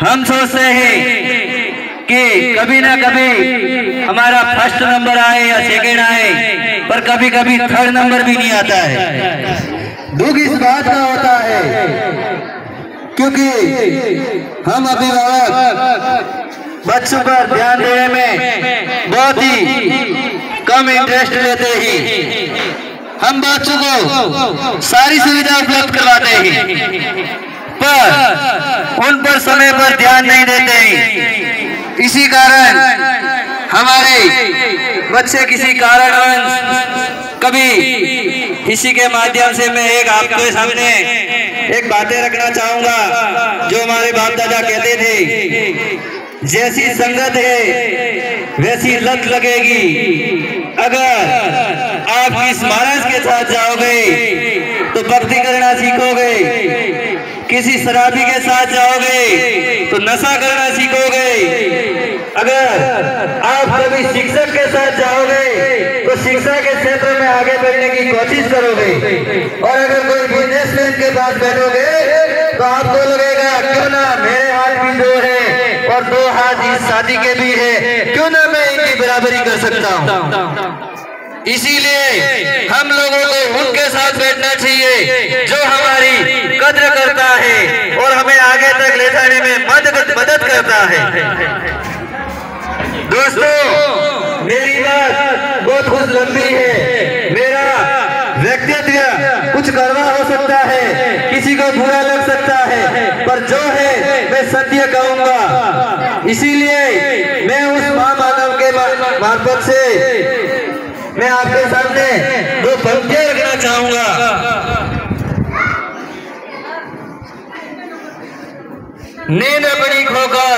हम सोचते हैं कि कभी ना कभी हमारा फर्स्ट नंबर आए या सेकेंड आए, पर कभी कभी थर्ड नंबर भी नहीं आता है। दुख इस बात का होता है क्योंकि हम अभिभावक बच्चों पर ध्यान देने में बहुत ही कम इंटरेस्ट लेते हैं। हम बच्चों को सारी सुविधा उपलब्ध करवाते हैं पर उन पर समय पर ध्यान नहीं देते हैं। इसी कारण हमारे बच्चे किसी कारणवश कभी इसी के माध्यम से मैं एक आपके सामने एक बातें रखना चाहूंगा जो हमारे बाप दादा कहते थे, जैसी संगत है वैसी लत लगेगी। अगर आप किस महाराज के साथ जाओगे तो भक्ति करना सीखोगे, किसी शराबी के साथ जाओगे तो नशा करना सीखोगे, अगर आप कभी शिक्षक के साथ जाओगे तो शिक्षा के क्षेत्र में आगे बढ़ने की कोशिश करोगे, और अगर कोई बिजनेसमैन के पास बैठोगे तो आपको लगेगा क्यों ना मेरे हाथ भी दो है और दो हाथ इस शादी के भी है, क्यों ना मैं इनकी बराबरी कर सकता हूँ। इसीलिए हम लोगों को उनके साथ बैठना चाहिए जो हमारी कद्र करता है और हमें आगे तक ले जाने में मदद करता है। दोस्तों, मेरी बात बहुत कुछ लंबी है, मेरा व्यक्तित्व कुछ कड़वा हो सकता है, किसी को बुरा लग सकता है, पर जो है मैं सत्य कहूंगा। इसीलिए मैं उस महामानव के मार्फत से मैं आपके सामने दो पंक्तियां रखना चाहूंगा। नींद अपनी खोकर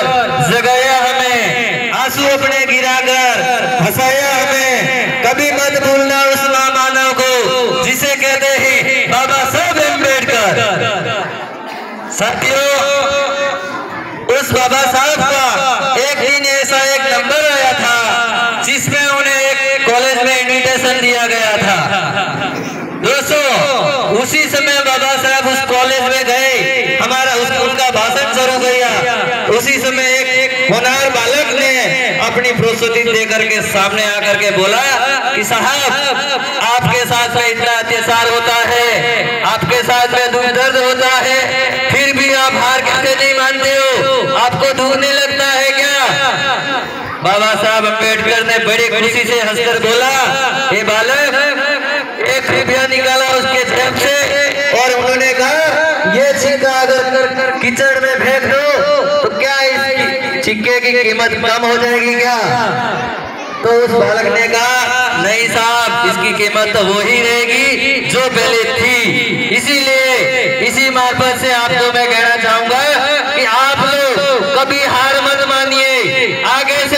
जगाया हमें, आंसू अपने गिराकर हंसाया हमें, कभी मत भूलना उस महामानव को जिसे कहते हैं बाबा साहब अम्बेडकर। साथियों, उस बाबा साहब का एक दिन ऐसा एक नंबर आया था जिसमें उन्हें एक कॉलेज में इन्विटेशन दिया गया था। दोस्तों, उसी समय बाबा साहब उस कॉलेज में गए, उनका भाषण शुरू किया। उसी समय एक होनहार बालक ने अपनी प्रस्तुति देकर के सामने आकर के बोला कि साहब, आपके साथ में इतना अत्याचार होता है, आपके साथ में दुख दर्द होता है, फिर भी आप हार कैसे नहीं मानते हो? आपको दुख नहीं लगता है क्या? बाबा साहब अम्बेडकर ने बड़ी खुशी से हंसकर बोला, ये बालक, एक रुपया निकाला उसके जेब से और उन्होंने कहा, ये सिक्का अगर कीचड़ में फेंक दो तो क्या इस सिक्के की कीमत कम हो जाएगी क्या? तो उस बालक ने कहा, नहीं साहब, इसकी कीमत तो वो ही रहेगी जो पहले थी। इसीलिए इसी मार्फत से आपको मैं